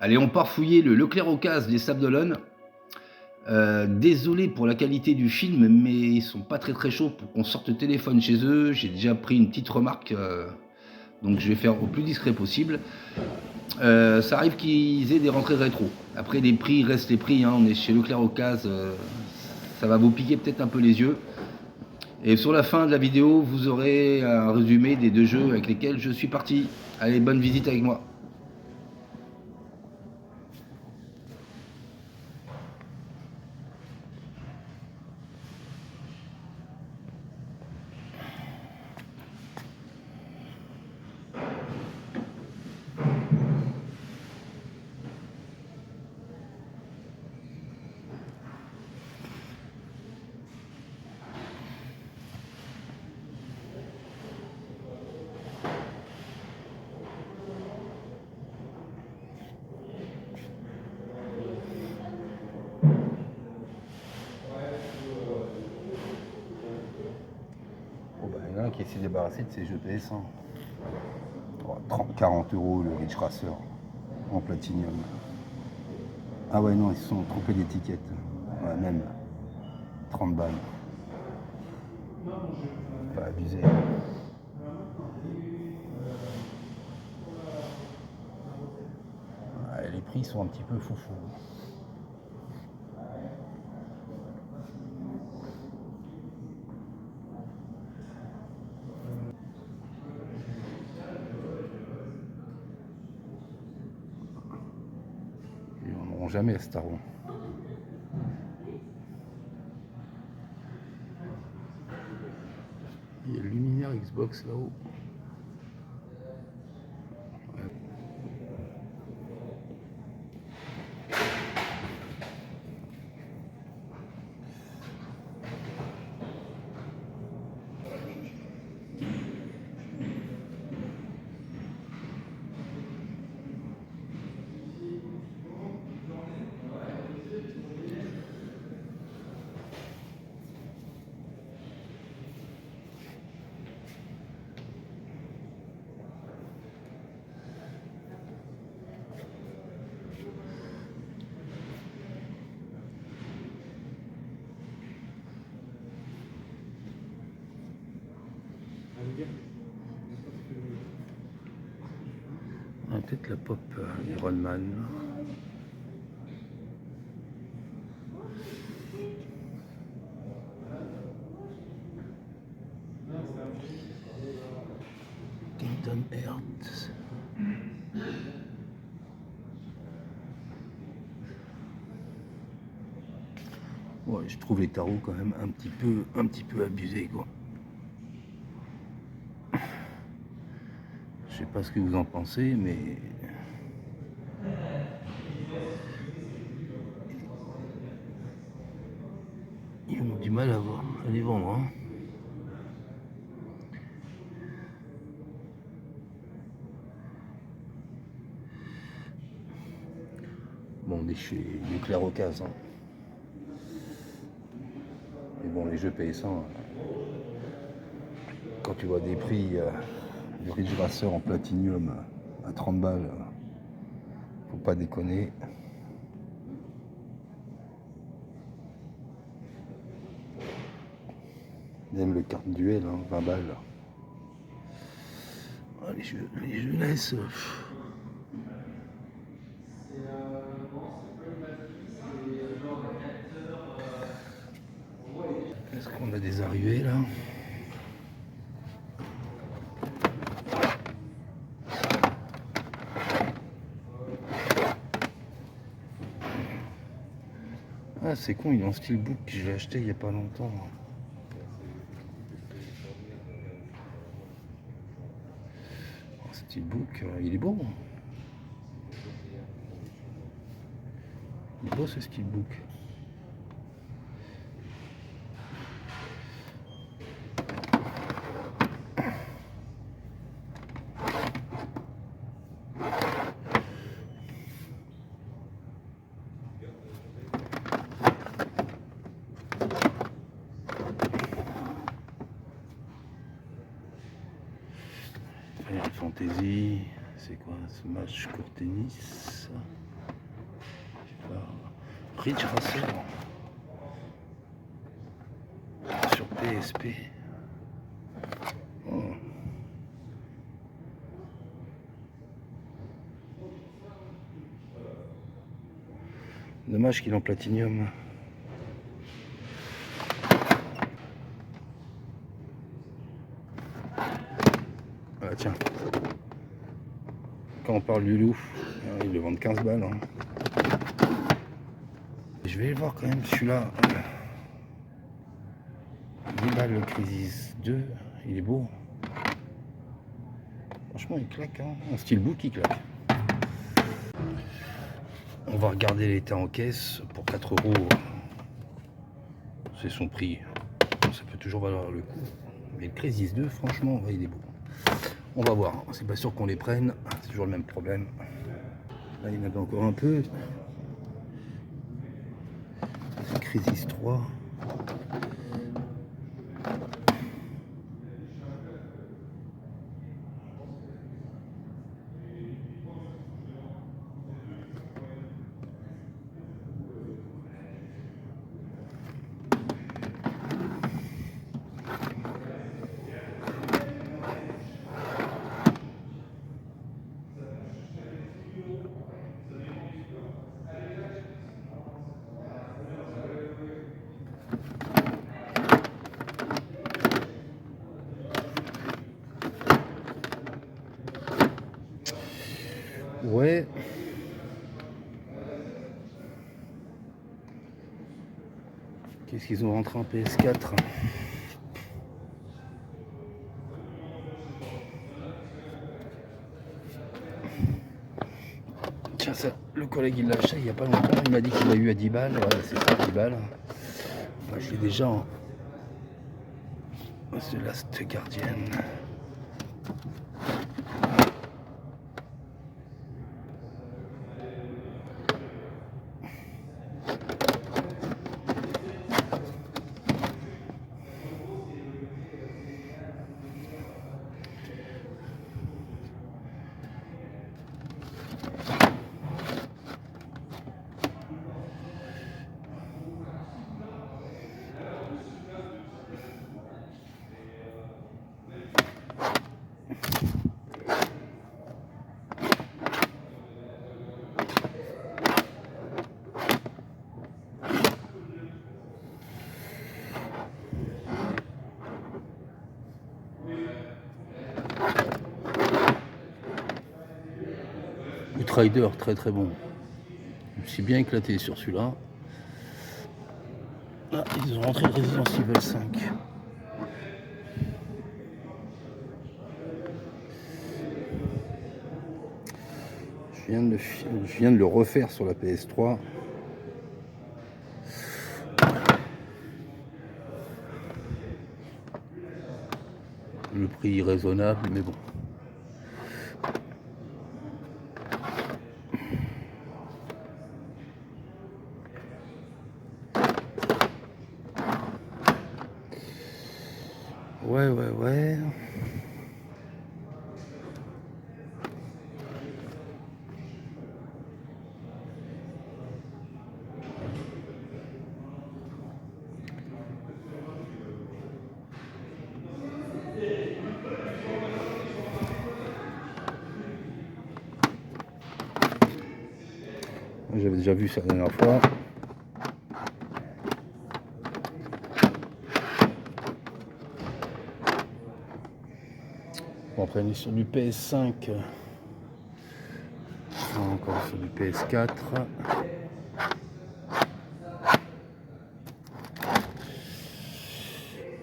Allez, on part fouiller le Leclerc Ocase des Sables d'Olonne. Désolé pour la qualité du film, mais ils sont pas très chauds pour qu'on sorte le téléphone chez eux. J'ai déjà pris une petite remarque, donc je vais faire au plus discret possible. Ça arrive qu'ils aient des rentrées rétro. Après, les prix restent les prix, hein. On est chez Leclerc Ocase, ça va vous piquer peut-être un peu les yeux. Et sur la fin de la vidéo, vous aurez un résumé des 2 jeux avec lesquels je suis parti. Allez, bonne visite avec moi. Bon, bah, il y en a un qui s'est débarrassé de ses jeux PS1. 40 € le Ridge Racer en platinium. Ah ouais, non, ils se sont trompés d'étiquette. Ouais, même 30 balles. Pas abusé. Ouais, les prix sont un petit peu foufou. Ils n'en auront jamais à Staron. Il y a le luminaire Xbox là-haut. Ah, peut-être la pop Iron Man. Kingdom Hearts. Ouais, je trouve les tarots quand même un petit peu abusés, quoi. Je sais pas ce que vous en pensez, mais ils ont du mal à les vendre, hein. Bon, on est chez Leclerc Ocase, hein. Mais bon, les jeux PS1, quand tu vois des prix, le Ridge Racer en platinium à 30 balles, faut pas déconner. Même le carte duel, hein, 20 balles. Ah, les jeunesses. Est-ce qu'on a des arrivées là? Ah, c'est con, il est en steelbook que j'ai acheté il y a pas longtemps. Steelbook, il est beau. Il est beau ce steelbook. Final Fantasy, c'est quoi? Smash Court Tennis. Ridge Racer sur PSP. Oh. Dommage qu'il est en platinium. Ah tiens. Quand on parle du loup, ils le vendent 15 balles. Hein. Je vais le voir quand même celui-là. 10 balles le Crisis 2, il est beau. Franchement il claque, hein. Un steelbook il claque. On va regarder l'état en caisse pour 4 €. C'est son prix. Ça peut toujours valoir le coup. Mais le Crisis 2, franchement, ouais, il est beau. On va voir. C'est pas sûr qu'on les prenne. C'est toujours le même problème. Là, il y en avait encore un peu. C'est Crisis 3. Ouais. Qu'est-ce qu'ils ont rentré en PS4? Tiens, ça, le collègue il l'a acheté il n'y a pas longtemps. Il m'a dit qu'il l'a eu à 10 balles. Ouais, c'est ça, 10 balles. Moi, je l'ai déjà en The Last Guardian. Outrider, très très bon. Je me suis bien éclaté sur celui-là. Ah, ils ont rentré le Resident Evil 5. Je viens de le refaire sur la PS3. Le prix est raisonnable, mais bon. Ouais. J'avais déjà vu ça la dernière fois. Bon, après on est sur du PS5. Encore sur du PS4.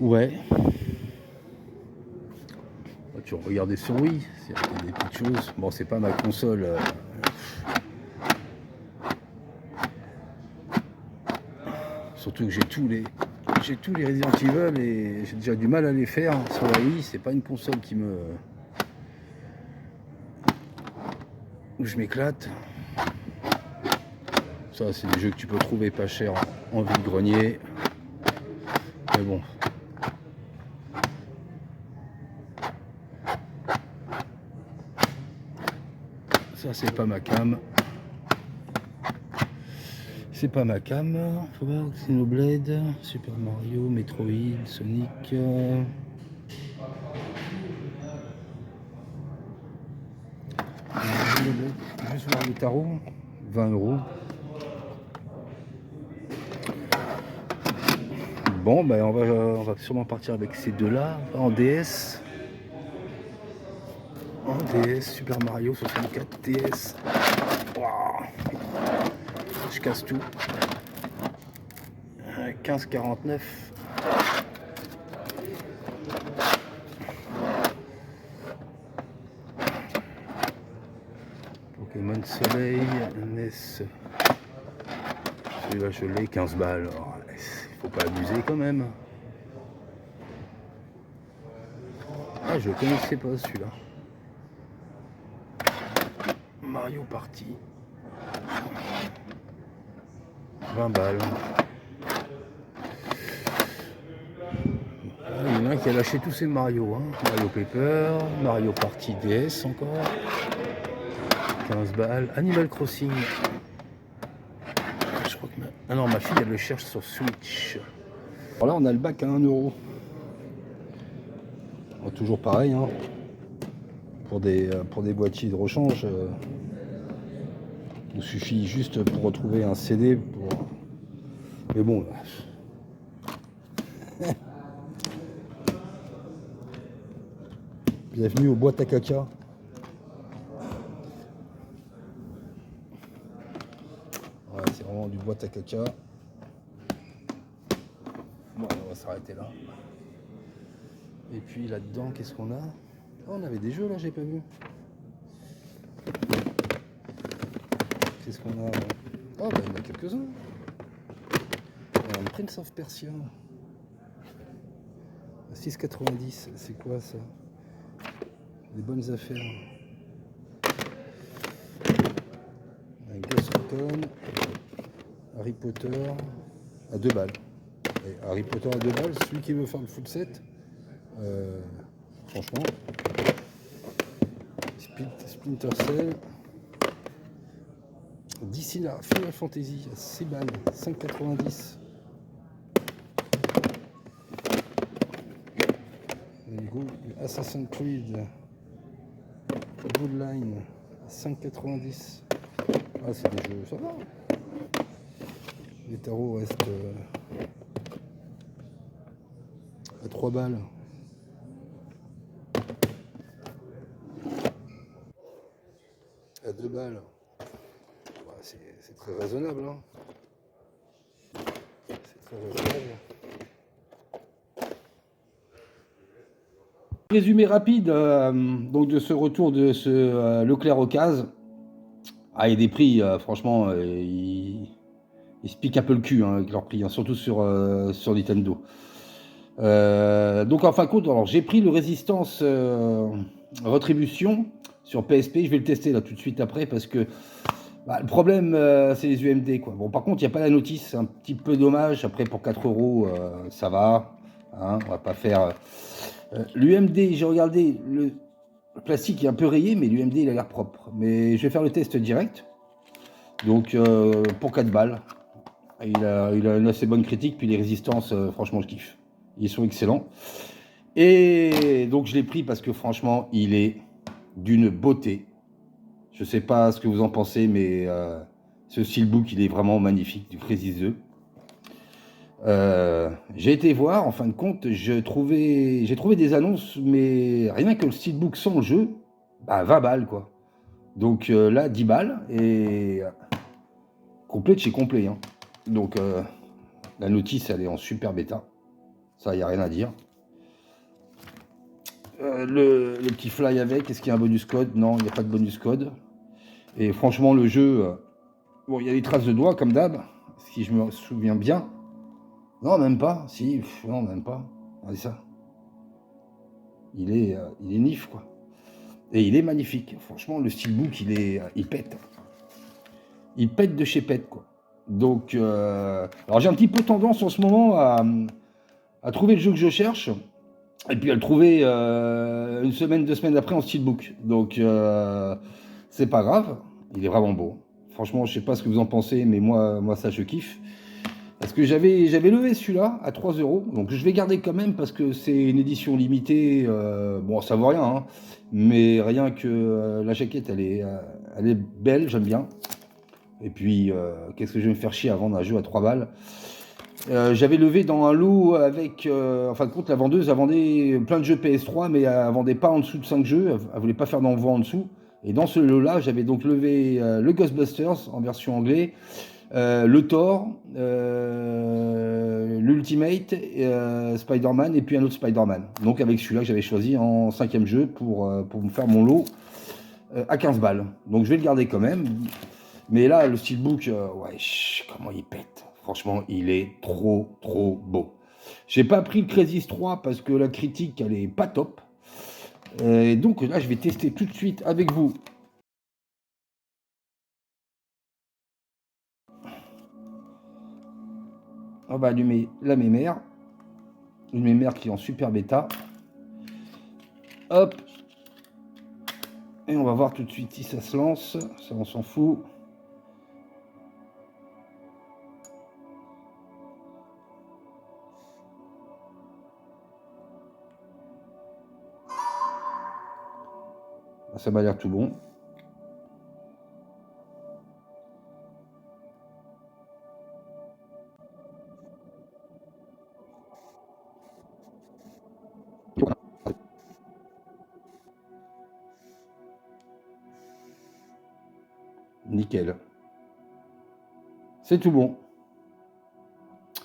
Ouais. Tu regardais sur Wii, c'est des petites choses. Bon, c'est pas ma console. Surtout que j'ai tous les Resident Evil et j'ai déjà du mal à les faire sur la Wii. C'est pas une console où je m'éclate. Ça, c'est des jeux que tu peux trouver pas cher en vide-grenier. Mais bon. Ça, c'est pas ma cam. C'est pas ma cam. Faut voir Xenoblade, Super Mario, Metroid, Sonic. Juste voir le tarot. 20 €. Bon, ben on va sûrement partir avec ces deux-là en DS. En DS, Super Mario 64 DS. Wow. Je casse tout. 15,49. Pokémon Soleil, NES. Celui-là je l'ai, 15 balles. Oh, faut pas abuser quand même. Ah, je connaissais pas celui-là. Mario Party. 20 balles. Ah, il y en a un qui a lâché tous ses Mario. Hein. Mario Paper, Mario Party DS encore. 15 balles. Animal Crossing. Je crois que ah non, ma fille elle le cherche sur Switch. Alors là on a le bac à 1 €. Bon, toujours pareil hein. Pour des boîtiers de rechange. Il suffit juste pour retrouver un CD pour... Mais bon. Bienvenue aux boîtes à caca. Ouais, c'est vraiment du boîte à caca. Bon, on va s'arrêter là. Et puis là-dedans, qu'est-ce qu'on a? Oh, on avait des jeux là, j'ai pas vu. Qu'est-ce qu'on a? Oh, bah, il y en a quelques-uns. Prince of Persia. 6,90. C'est quoi ça? Des bonnes affaires. Un Ghost Recon. Harry Potter à 2 balles. Et Harry Potter à 2 balles, celui qui veut faire le full set, franchement. Splinter Cell. D'ici là, Final Fantasy à 6 balles, 5,90. Assassin's Creed Bloodline à 5,90. Ah, c'est des jeux, ça va. Les tarots restent à 3 balles. À 2 balles. Ouais, c'est très raisonnable. Hein. C'est très raisonnable. Résumé rapide donc de ce retour de ce Leclerc Ocase. Ah, et des prix, franchement, ils se piquent un peu le cul hein, avec leurs prix, hein, surtout sur Nintendo. Donc en fin de compte, alors j'ai pris le Résistance Retribution sur PSP. Je vais le tester là tout de suite après parce que le problème c'est les UMD quoi. Bon par contre il n'y a pas la notice, c'est un petit peu dommage. Après pour 4 € ça va. Hein, on va pas faire. L'UMD, j'ai regardé le plastique est un peu rayé, mais l'UMD il a l'air propre. Mais je vais faire le test direct. Donc pour 4 balles. Il a une assez bonne critique, puis les résistances, franchement je kiffe. Ils sont excellents. Et donc je l'ai pris parce que franchement, il est d'une beauté. Je sais pas ce que vous en pensez, mais ce steelbook, il est vraiment magnifique, du Crazy 2. J'ai été voir, en fin de compte, j'ai trouvé des annonces, mais rien que le steelbook sans jeu, 20 balles quoi. Donc là, 10 balles, et complet de chez complet. Hein. Donc la notice, elle est en super bêta. Ça, il n'y a rien à dire. Le petit fly avec, est-ce qu'il y a un bonus code? Non, il n'y a pas de bonus code. Et franchement, le jeu, bon, il y a des traces de doigts comme d'hab, si je me souviens bien. Non, même pas. Si, non, même pas. Regardez ça. Il est nif, quoi. Et il est magnifique. Franchement, le steelbook, il pète. Il pète de chez pète, quoi. Donc, alors j'ai un petit peu tendance en ce moment à trouver le jeu que je cherche. Et puis à le trouver une semaine, 2 semaines après en steelbook. Donc c'est pas grave, il est vraiment beau. Franchement, je sais pas ce que vous en pensez, mais moi ça, je kiffe. Parce que j'avais levé celui-là à 3 euros, donc je vais garder quand même parce que c'est une édition limitée. Bon, ça vaut rien, hein, mais rien que la jaquette, elle est belle, j'aime bien. Et puis, qu'est-ce que je vais me faire chier à vendre un jeu à 3 balles. J'avais levé dans un lot avec. En fin de compte, la vendeuse, elle vendait plein de jeux PS3, mais elle vendait pas en dessous de 5 jeux. Elle voulait pas faire d'envoi en dessous. Et dans ce lot-là, j'avais donc levé le Ghostbusters en version anglais, le Thor, l'Ultimate, Spider-Man et puis un autre Spider-Man. Donc avec celui-là que j'avais choisi en 5e jeu pour me faire mon lot à 15 balles. Donc je vais le garder quand même. Mais là, le steelbook, ouais, comment il pète. Franchement, il est trop beau. J'ai pas pris le Crysis 3 parce que la critique, elle est pas top. Et donc là, je vais tester tout de suite avec vous. On va allumer la mémère. Une mémère qui est en super bêta. Hop. Et on va voir tout de suite si ça se lance. Ça, on s'en fout. Ça m'a l'air tout bon. Nickel. C'est tout bon.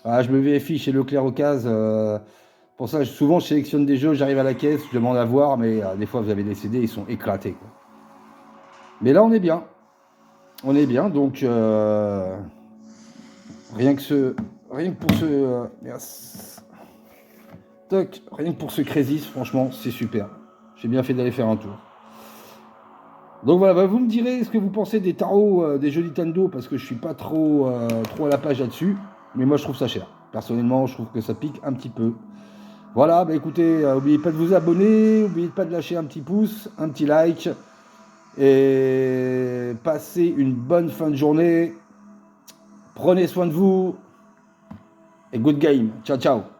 Ah, je me vérifie chez Leclerc Occasion. Pour ça, souvent, je sélectionne des jeux, j'arrive à la caisse, je demande à voir, mais des fois, vous avez des CD, ils sont éclatés, quoi. Mais là, on est bien. On est bien, donc rien que pour ce rien que pour ce Crysis, franchement, c'est super. J'ai bien fait d'aller faire un tour. Donc voilà, bah, vous me direz ce que vous pensez des tarots des jeux Nintendo, parce que je suis pas trop à la page là-dessus, mais moi je trouve ça cher. Personnellement, je trouve que ça pique un petit peu. Voilà, bah écoutez, n'oubliez pas de vous abonner, n'oubliez pas de lâcher un petit pouce, un petit like, et passez une bonne fin de journée. Prenez soin de vous et good game. Ciao, ciao.